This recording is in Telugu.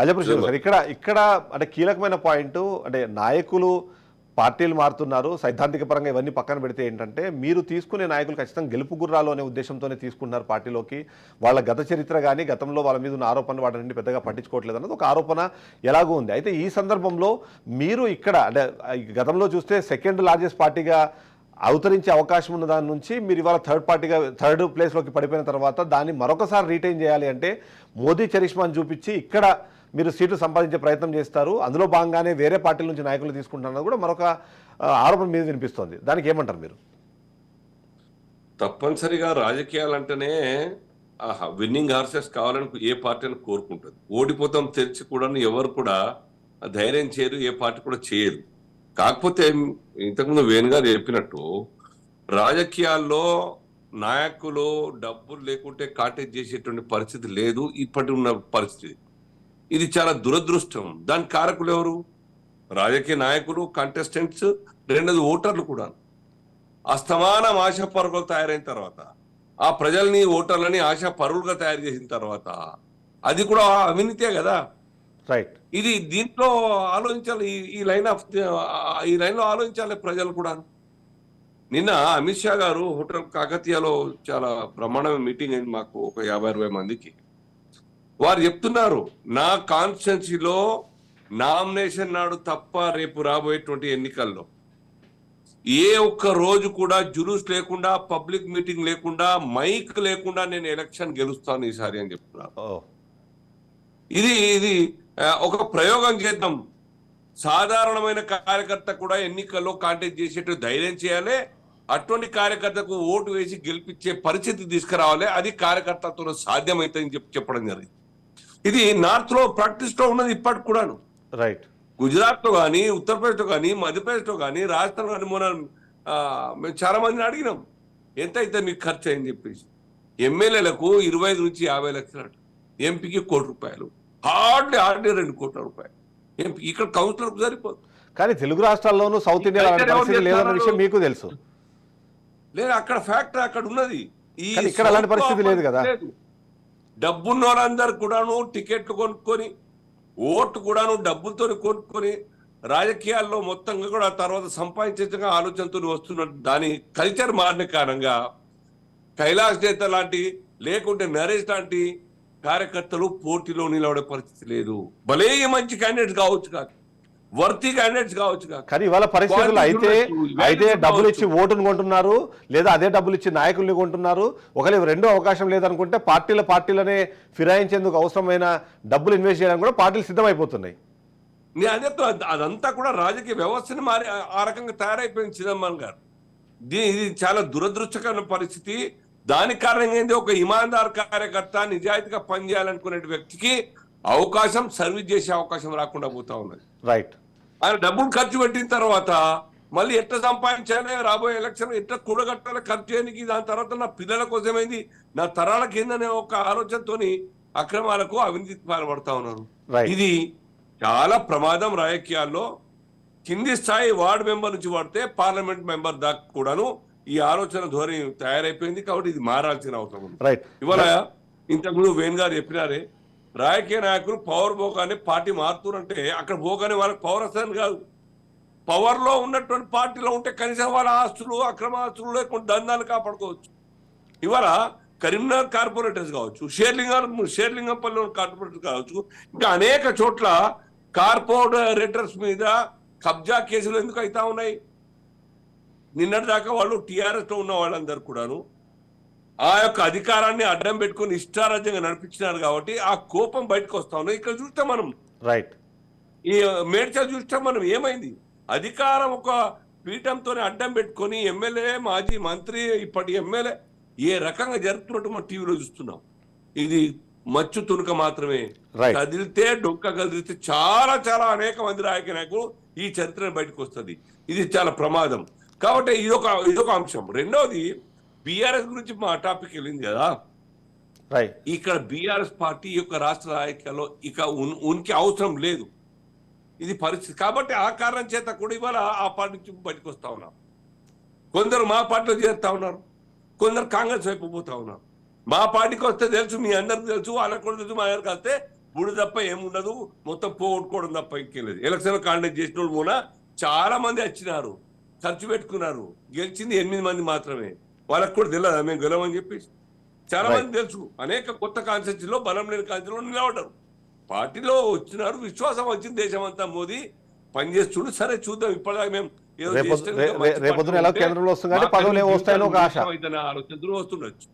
అజయ్ సార్, ఇక్కడ ఇక్కడ అంటే కీలకమైన పాయింట్ అంటే నాయకులు పార్టీలు మారుతున్నారు, సైద్ధాంతిక పరంగా ఇవన్నీ పక్కన పెడితే ఏంటంటే మీరు తీసుకునే నాయకులు ఖచ్చితంగా గెలుపు గుర్రాలు అనే ఉద్దేశంతోనే తీసుకుంటున్నారు పార్టీలోకి. వాళ్ళ గత చరిత్ర కానీ గతంలో వాళ్ళ మీద ఉన్న ఆరోపణలు వాటిని పెద్దగా పట్టించుకోవట్లేదు అన్నది ఒక ఆరోపణ ఎలాగో ఉంది. అయితే ఈ సందర్భంలో మీరు ఇక్కడ అంటే గతంలో చూస్తే సెకండ్ లార్జెస్ట్ పార్టీగా అవతరించే అవకాశం ఉన్న దాని నుంచి మీరు ఇవాళ థర్డ్ ప్లేస్లోకి పడిపోయిన తర్వాత దాన్ని మరొకసారి రీటైన్ చేయాలి అంటే మోదీ చరిష్మాని చూపించి ఇక్కడ మీరు సీట్లు సంపాదించే ప్రయత్నం చేస్తారు, అందులో భాగంగానే వేరే పార్టీల నుంచి నాయకులు తీసుకుంటున్నారు కూడా మరొక ఆరోపణ మీద వినిపిస్తోంది. దానికి ఏమంటారు మీరు? తప్పనిసరిగా రాజకీయాలంటేనే విన్నింగ్ హార్సెస్ కావాలని ఏ పార్టీ అని కోరుకుంటుంది. ఓడిపోతాం తెలిసి కూడా ఎవరు కూడా ధైర్యం చేయరు, ఏ పార్టీ కూడా చేయరు. కాకపోతే ఇంతకుముందు వేణు గారు చెప్పినట్టు రాజకీయాల్లో నాయకులు డబ్బులు లేకుంటే కాంటాక్ట్ చేసేటువంటి పరిస్థితి లేదు ఇప్పటి ఉన్న పరిస్థితి. ఇది చాలా దురదృష్టం. దాని కారకులు ఎవరు? రాజకీయ నాయకులు, కంటెస్టెంట్స్, రెండోది ఓటర్లు కూడా. అస్తమానం ఆశా పరుగులు తయారైన తర్వాత, ఆ ప్రజల్ని ఓటర్లని ఆశా పరుగులుగా తయారు చేసిన తర్వాత అది కూడా అవినీతే కదా. రైట్. ఇది దీంట్లో ఆలోచించాలి, ఈ లైన్లో ఆలోచించాలి ప్రజలు కూడా. నిన్న అమిత్ షా గారు హోటల్ కాకతీయలో చాలా బ్రహ్మాండమైన మీటింగ్ అయింది మాకు, ఒక 50-60 మందికి. వారు చెప్తున్నారు, నా కాన్స్టిట్యున్సీలో నామినేషన్ నాడు తప్ప రేపు రాబోయేటువంటి ఎన్నికల్లో ఏ ఒక్క రోజు కూడా జులూస్ లేకుండా, పబ్లిక్ మీటింగ్ లేకుండా, మైక్ లేకుండా నేను ఎలక్షన్ గెలుస్తాను ఈసారి అని చెప్తున్నారు. ఇది ఒక ప్రయోగం చేద్దాం. సాధారణమైన కార్యకర్త కూడా ఎన్నికల్లో కాంటాక్ట్ చేసేట్టు ధైర్యం చేయాలి. అటువంటి కార్యకర్తకు ఓటు వేసి గెలిపించే పరిస్థితి తీసుకురావాలి. అది కార్యకర్తతో సాధ్యమైతుందని చెప్పడం జరిగింది. ఇది నార్త్ లో ప్రాక్టీస్ లో ఉన్నది ఇప్పటికి కూడాను. రైట్. గుజరాత్ లో కానీ, ఉత్తరప్రదేశ్ లో కానీ, మధ్యప్రదేశ్ లో కానీ, రాజస్థాన్ లో కానీ మేము చాలా మందిని అడిగినాం ఎంత అయితే మీకు ఖర్చు అయింది చెప్పేసి. ఎమ్మెల్యేలకు 25 నుంచి 50 లక్షలు, ఎంపీకి ₹1 కోటి, హార్డ్లీ 2 కోట్ల రూపాయలు. ఎంపీ ఇక్కడ కౌన్సిలర్కు సరిపోదు. కానీ తెలుగు రాష్ట్రాల్లోనూ సౌత్ ఇండియా లేదన్న విషయం మీకు తెలుసు. లేదు, అక్కడ ఫ్యాక్టరీ అక్కడ ఉన్నది. ఇక్కడ అలాంటి పరిస్థితి లేదు కదా. డబ్బున్న వాళ్ళందరూ కూడాను టికెట్లు కొనుక్కొని, ఓటు కూడాను డబ్బులతో కొనుక్కొని రాజకీయాల్లో మొత్తంగా కూడా తర్వాత సంపాదించే ఆలోచనతో వస్తున్న దాని కల్చర్ మారిన కారణంగా కైలాష్ నేత లాంటి, లేకుంటే నరేష్ లాంటి కార్యకర్తలు పోటీలో నిలబడే పరిస్థితి లేదు. భలే మంచి క్యాండిడేట్స్ కావచ్చు కాదు, వర్తీ క్యాండిడేట్స్ కావచ్చు కాదు, కానీ ఇవాళ పరిస్థితులు అయితే డబ్బులు ఇచ్చి ఓటును కొంటున్నారు, లేదా అదే డబ్బులు ఇచ్చి నాయకుల్ని కొంటున్నారు. ఒకవేళ రెండో అవకాశం లేదనుకుంటే పార్టీలనే ఫిరాయించేందుకు అవసరమైన డబ్బులు ఇన్వెస్ట్ చేయడానికి కూడా పార్టీలు సిద్ధమైపోతున్నాయి. అదే అదంతా కూడా రాజకీయ వ్యవస్థని మారి ఆ రకంగా తయారైపోయింది చిదంబరం గారు. ఇది చాలా దురదృష్టకరమైన పరిస్థితి. దానికి కారణంగా ఏంది, ఒక ఇమాందార్ కార్యకర్త, నిజాయితీగా పనిచేయాలనుకునే వ్యక్తికి అవకాశం, సర్వీస్ చేసే అవకాశం రాకుండా పోతా ఉన్నది. రైట్. ఆయన డబ్బులు ఖర్చు పెట్టిన తర్వాత మళ్ళీ ఎట్లా సంపాదించాలి, రాబోయే ఎలక్షన్ ఎట్లా కూడగట్టాలి, ఖర్చు చేయడానికి, దాని తర్వాత నా పిల్లల కోసమైంది, నా తరాలకి ఏందనే ఒక ఆలోచనతోని అక్రమాలకు, అవినీతికి పాల్పడతా ఉన్నారు. ఇది చాలా ప్రమాదం. రాజకీయాల్లో కింది స్థాయి వార్డు మెంబర్ నుంచి పడితే పార్లమెంట్ మెంబర్ దాకా కూడాను ఈ ఆలోచన ధోరణి తయారైపోయింది. కాబట్టి ఇది మారాల్సిన అవసరం ఉంది. ఇవాళ ఇంతకుముందు వేణు గారు చెప్పినారే, రాజకీయ నాయకులు పవర్ పోగానే పార్టీ మారుతున్నంటే అక్కడ పోగానే వాళ్ళకి పవర్ వస్తుందని కాదు. పవర్ లో ఉన్నటువంటి పార్టీలో ఉంటే కనీసం వాళ్ళ ఆస్తులు, అక్రమ ఆస్తులు లేకుండా దందాలు కాపాడుకోవచ్చు. ఇవాళ కరీంనగర్ కార్పొరేటర్స్ కావచ్చు, షేర్లింగంపల్లి కార్పొరేటర్స్ కావచ్చు, ఇంకా అనేక చోట్ల కార్పొరేటర్స్ మీద కబ్జా కేసులు ఎందుకు అవుతా ఉన్నాయి? నిన్నటి దాకా వాళ్ళు టీఆర్ఎస్ లో ఉన్న వాళ్ళందరూ కూడాను ఆ యొక్క అధికారాన్ని అడ్డం పెట్టుకుని ఇష్టారాజ్యంగా నడిపించినారు కాబట్టి ఆ కోపం బయటకు వస్తా ఉన్నాయి. ఇక్కడ చూస్తే మనం రైట్, ఈ మేడ్చల్ చూస్తే మనం ఏమైంది, అధికారం ఒక పీఠంతో అడ్డం పెట్టుకొని ఎమ్మెల్యే, మాజీ మంత్రి, ఇప్పటి ఎమ్మెల్యే ఏ రకంగా జరుగుతున్నట్టు మనం టీవీలో చూస్తున్నాం. ఇది మచ్చు తునుక మాత్రమే. కదిలితే డొక్క కదిలితే చాలా చాలా అనేక మంది రాజకీయ నాయకులు ఈ చరిత్ర బయటకు వస్తుంది. ఇది చాలా ప్రమాదం. కాబట్టి ఇదొక అంశం. రెండవది, బీఆర్ఎస్ గురించి మా టాపిక్ వెళ్ళింది కదా. ఇక్కడ బీఆర్ఎస్ పార్టీ యొక్క రాష్ట్ర రాజకీయాల్లో ఇక ఉనికి అవసరం లేదు, ఇది పరిస్థితి. కాబట్టి ఆ కారణం చేత కూడా ఇవాళ ఆ పార్టీ నుంచి బయటకు వస్తా ఉన్నాం. కొందరు మా పార్టీలో చేరుతా ఉన్నారు, కొందరు కాంగ్రెస్ వైపు పోతా ఉన్నారు. మా పార్టీకి వస్తే తెలుసు, మీ అందరికి తెలుసు, వాళ్ళకి కూడా తెలుసు, మా అందరికి వస్తే బుడి తప్ప ఏముండదు, మొత్తం పోగొట్టుకోవడం తప్ప ఇంకేలేదు. ఎలక్షన్ కాండక్ట్ చేసిన వాళ్ళు కూడా చాలా మంది వచ్చినారు, ఖర్చు పెట్టుకున్నారు, గెలిచింది 8 మంది మాత్రమే. వాళ్ళకు కూడా తెలియదు మేము గెలవని చెప్పి. చాలా Right. మంది తెలుసు, అనేక కొత్త కాన్స్టిట్యూన్సీలో బలం లేని కాన్స్టిట్యూన్సీలో నిలబడ్డారు. పార్టీలో వచ్చినారు, విశ్వాసం వచ్చింది, దేశం అంతా మోదీ పనిచేస్తుడు. సరే చూద్దాం, ఇప్పటిదాకా మేము ఏదో చేస్తే ఇంకా మంచి రేపొద్దున ఎలా పార్టీ కేంద్రంలో వస్తుంది కానీ ఉంటే పదవులు ఏమో మాకు వస్తాయని ఒక ఆశ. జీవితాలు ఆలోచనలు వస్తుండొచ్చు.